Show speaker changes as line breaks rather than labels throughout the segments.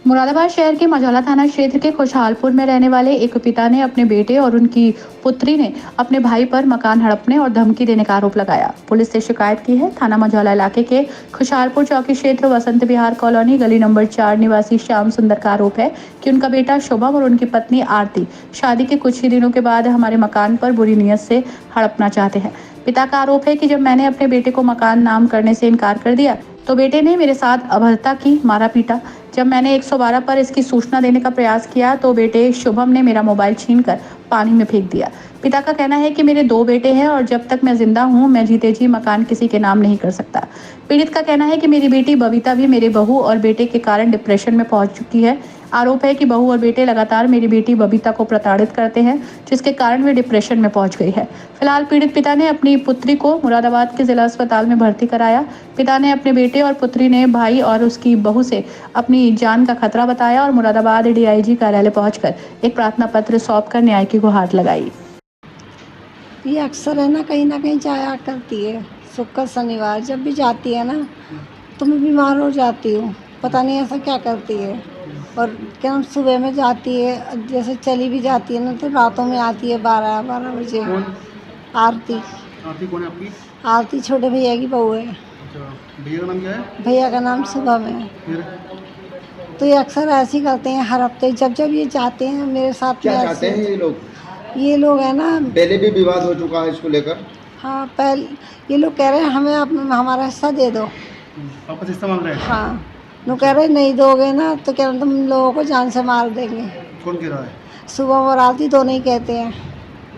मुरादाबाद शहर के मझौला थाना क्षेत्र के खुशहालपुर में रहने वाले एक पिता ने अपने बेटे और उनकी पुत्री ने अपने भाई पर मकान हड़पने और धमकी देने का आरोप लगाया। पुलिस से शिकायत की है। थाना मझौला इलाके के खुशहालपुर चौकी क्षेत्र वसंत विहार कॉलोनी गली नंबर 4 निवासी श्याम सुंदर का आरोप है कि उनका बेटा शुभम और उनकी पत्नी आरती शादी के कुछ ही दिनों के बाद हमारे मकान पर बुरी नीयत से हड़पना चाहते हैं। पिता का आरोप है कि जब मैंने अपने बेटे को मकान नाम करने से इनकार कर दिया तो बेटे ने मेरे साथ अभद्रता की, मारा पीटा। जब मैंने 112 पर इसकी सूचना देने का प्रयास किया तो बेटे शुभम ने मेरा मोबाइल छीनकर पानी में फेंक दिया। पिता का कहना है कि मेरे 2 बेटे हैं और जब तक मैं जिंदा हूं मैं जीते जी मकान किसी के नाम नहीं कर सकता। पीड़ित का कहना है कि मेरी बेटी बबीता भी मेरे बहू और बेटे के कारण डिप्रेशन में पहुंच चुकी है। आरोप है कि बहू और बेटे लगातार मेरी बेटी बबीता को प्रताड़ित करते हैं, जिसके कारण वे डिप्रेशन में पहुंच गई है। फिलहाल पीड़ित पिता ने अपनी पुत्री को मुरादाबाद के जिला अस्पताल में भर्ती कराया। पिता ने अपने बेटे और पुत्री ने भाई और उसकी बहू से अपनी जान का खतरा बताया और मुरादाबाद डीआईजी कार्यालय पहुंचकर एक प्रार्थना पत्र सौंपकर न्याय की गुहार लगाई।
ये अक्सर है ना कहीं जाया करती है। शुक्र शनिवार जब भी जाती है ना तो मैं बीमार हो जाती हूँ, पता नहीं ऐसा क्या करती है। और क्या सुबह में जाती है, जैसे चली भी जाती है ना तो रातों में आती है 12 बजे। आरती।
आरती कौन है आपकी?
आरती छोटे भैया की बहू है।
अच्छा, भैया का नाम क्या है?
भैया का नाम शुभम है।
फिर
तो ये अक्सर ऐसे ही करते हैं हर हफ्ते। जब ये जाते हैं मेरे साथ में।
क्या चाहते हैं
ये लोग है ना,
पहले भी विवाद हो चुका है इसको लेकर।
हाँ, पहले ये लोग कह रहे हैं हमें हमारा हिस्सा दे दो।
वापस हिस्सा मांग रहे हैं?
हाँ, वो कह रहे नहीं दोगे ना तो क्या तुम लोगों को जान से मार देंगे।
कौन कह रहा है?
शुभम और आरती दोनों ही कहते हैं।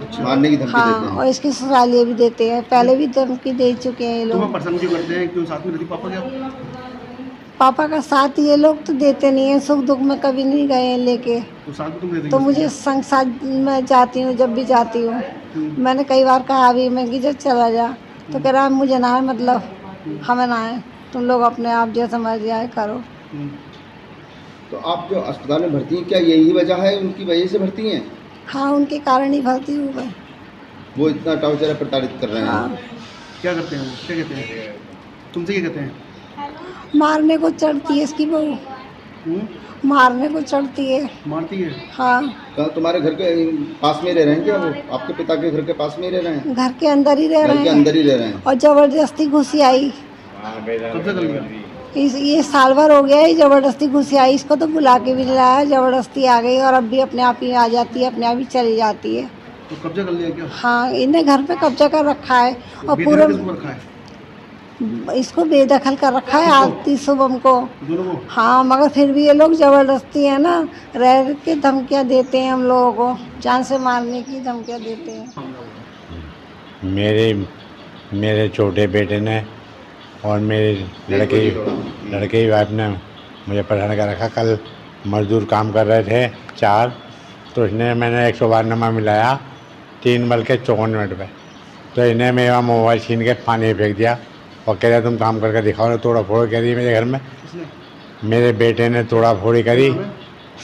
अच्छा, मारने की धमकी
हाँ,
देते हैं।
और इसके ससुरालिये भी देते हैं, पहले भी धमकी दे चुके हैं ये
तो वो
लोग।
परेशान क्यों करते हैं? क्यों साथ में रहती पापा क्या?
पापा का साथ ये लोग तो देते नहीं है, सुख दुख में कभी नहीं गए हैं लेके।
तो साथ में तुम रहती
तो मुझे संग साथ में जाती हूँ, जब भी जाती हूँ। मैंने कई बार कहा भी मैं कि जब चला जा तो कह रहा है मुझे ना है, मतलब हमें ना है, तुम लोग अपने आप जैसे मर्जी आए करो।
तो आप जो अस्पताल में भर्ती हैं, क्या यही वजह है, उनकी वजह से भर्ती हैं?
हाँ, उनके कारण ही भर्ती हुई मैं।
वो इतना टॉर्चर प्रताड़ित कर रहे हैं।
हाँ,
क्या करते हैं वो? क्या कहते हैं? तुमसे क्या कहते हैं?
मारने को चढ़ती है इसकी बहू, मारने को चढ़ती है।
मारती है?
हाँ,
कहाँ तुम्हारे घर के पास में रह रहे हैं क्या? वो आपके पिता के घर के पास में ही रह रहे हैं?
घर के अंदर ही रह
घर
रहे
के
हैं
अंदर ही रह रहे हैं।
और जबरदस्ती घुसी आई।
कब्जा कर लिया?
ये साल भर हो गया है, जबरदस्ती घुसी आई। इसको तो बुला के भी लाया, जबरदस्ती आ गई और अब भी अपने आप ही आ जाती है, अपने आप ही चली जाती है।
तो कब्जा कर लिया क्या?
हाँ, इन्हें घर पे कब्जा कर रखा है और
बेदखल
पूरा
किसको रखा है?
इसको बेदखल कर रखा है, आरती शुभम को।
दोनों को?
हाँ, मगर फिर भी ये लोग जबरदस्ती है ना, रह के धमकियाँ देते हैं हम लोगों को, जान से मारने की धमकियाँ देते हैं।
मेरे छोटे बेटे ने और मेरे लड़के की वाइफ ने मुझे परेशान कर रखा। कल मजदूर काम कर रहे थे 4, तो इसने मैंने 112 मिलाया 3 बल्कि 54 मिनट पे, तो इन्हें मेरा मोबाइल छीन के पानी में फेंक दिया और कह रहा तुम काम करके दिखाओ ना। तोड़ा फोड़ करी मेरे घर में। मेरे बेटे ने तोड़ा फोड़ी करी,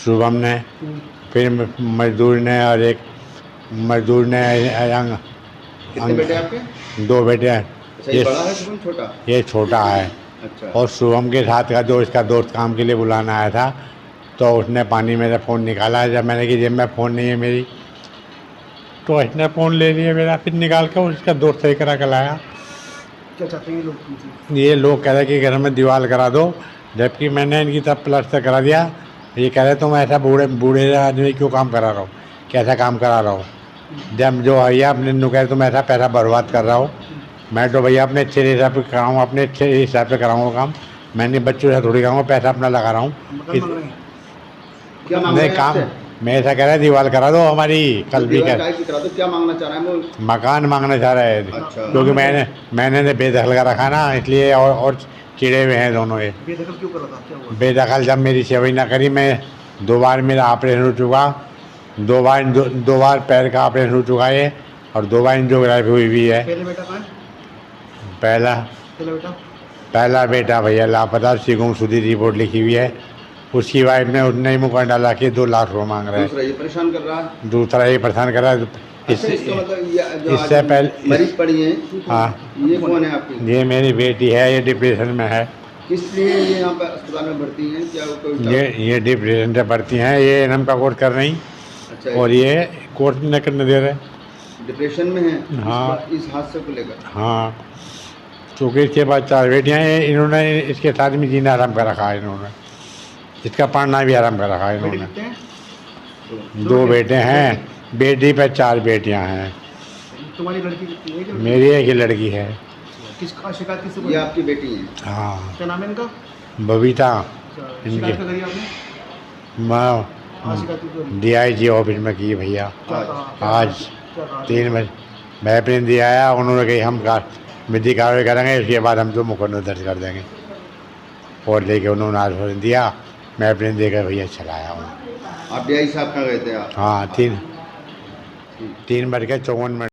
शुभम ने, फिर मजदूर ने, और एक मजदूर ने।
कितने बेटे आपके?
2 बेटे हैं।
ये बड़ा है शुभम, छोटा?
ये छोटा है।
अच्छा।
और शुभम के साथ का जो इसका दोस्त काम के लिए बुलाना आया था, तो उसने पानी मेरा फ़ोन निकाला। जब मैंने कि जेब में फ़ोन नहीं है मेरी, तो इसने फ़ोन ले लिया मेरा, फिर निकाल के उसका दोस्त सही करा के लाया।
क्या चाहते हैं ये लोग तुमसे?
ये लोग कह रहे कि घर में दीवार करा दो, जबकि मैंने इनकी तरफ प्लास्टर करा दिया। ये कह रहे तुम ऐसा बूढ़े आदमी क्यों काम करा रहा हो, कैसा काम करा रहा हो। जब जो भैया अपने नु कह रहे तुम ऐसा पैसा बर्बाद कर रहा हो। मैं तो भैया अपने अच्छे हिसाब से कराऊँ, अपने अच्छे हिसाब से कराऊँगा काम। मैंने बच्चों से थोड़ी कराऊँगा, पैसा अपना लगा रहा हूँ।
क्या मांग
नहीं,
रहे हैं
काम
आपसे?
मैं ऐसा कह रहा है दीवार करा दो हमारी। कल भी
दीवार की करा दो। क्या मांगना चाह रहे हैं वो?
मकान मांगना चाह रहे हैं।
अच्छा।
क्योंकि मैंने बेदखल का रखा ना, इसलिए और चिड़े हुए हैं दोनों ये।
बेदखल क्यों कर रहा था? क्या हुआ?
बेदखल जब मेरी सेवा ना करी, मैं 2 बार मेरा ऑपरेशन हो चुका, 2 बार पैर का ऑपरेशन हो चुका है, और 2 बार एंजियोग्राफी हुई भी है।
पहले बेटा कहाँ है?
पहला बेटा भैया लापता, सिगुम सुधी रिपोर्ट लिखी हुई है। उसकी वाइफ ने उसने ही मुकदमा डाला के 2 लाख रुपये मांग रहा है।
दूसरा ये परेशान कर रहा है।
दूसरा ये परेशान कर रहा है।
अच्छा, इसका मतलब ये जो
इससे
आज
पहले
मरीज पड़ी हैं,
हाँ,
ये कौन है आपकी?
ये मेरी बेटी है, ये डिप्रेशन में है।
किस लिए ये यहाँ पर अस्पताल में भर्ती हैं? क्या वो कोई
ये डिप्रेशन से भर्ती हैं, ये इनम का कोर्स कर रही
अच्छा
और ये कोर्स न करने दे रहे।
डिप्रेशन में है
हाँ।
इस हादसे को लेकर?
हाँ, क्योंकि इसके बाद 4 बेटियाँ हैं, इन्होंने इसके साथ में जीना आराम कर रखा है इन्होंने, इसका पढ़ना भी आराम कर रखा है
बेटे
इन्होंने।
कितने हैं?
2 बेटे हैं, बेटी पे 4 बेटियाँ हैं।
तुम्हारी लड़की कितनी है? कि
मेरी एक ही लड़की है।
किसका शिकायत किससे
ये
बोली?
आपकी बेटी है?
हाँ,
क्या नाम है इनका?
बबीता।
अच्छा,
इनके-
शिकायत करी आपने?
मैं
हाँ, शिकायत करी।
DIG ऑफिस में की भैया।
क्या
आज-
कहा?
आज
क्या कहा?
3 बजे मैं प्रतिनिधि आया, उन्होंने कही हम विधि कार्रवाई करेंगे, उसके बाद हम तो मुकदमा दर्ज कर देंगे। और लेके उन्होंने आश्वासन दिया, मैं प्रतिनिधि देकर भैया चलाया हूँ।
आप DI साहब कहाँ गए थे आप?
हाँ, 3:54 मिनट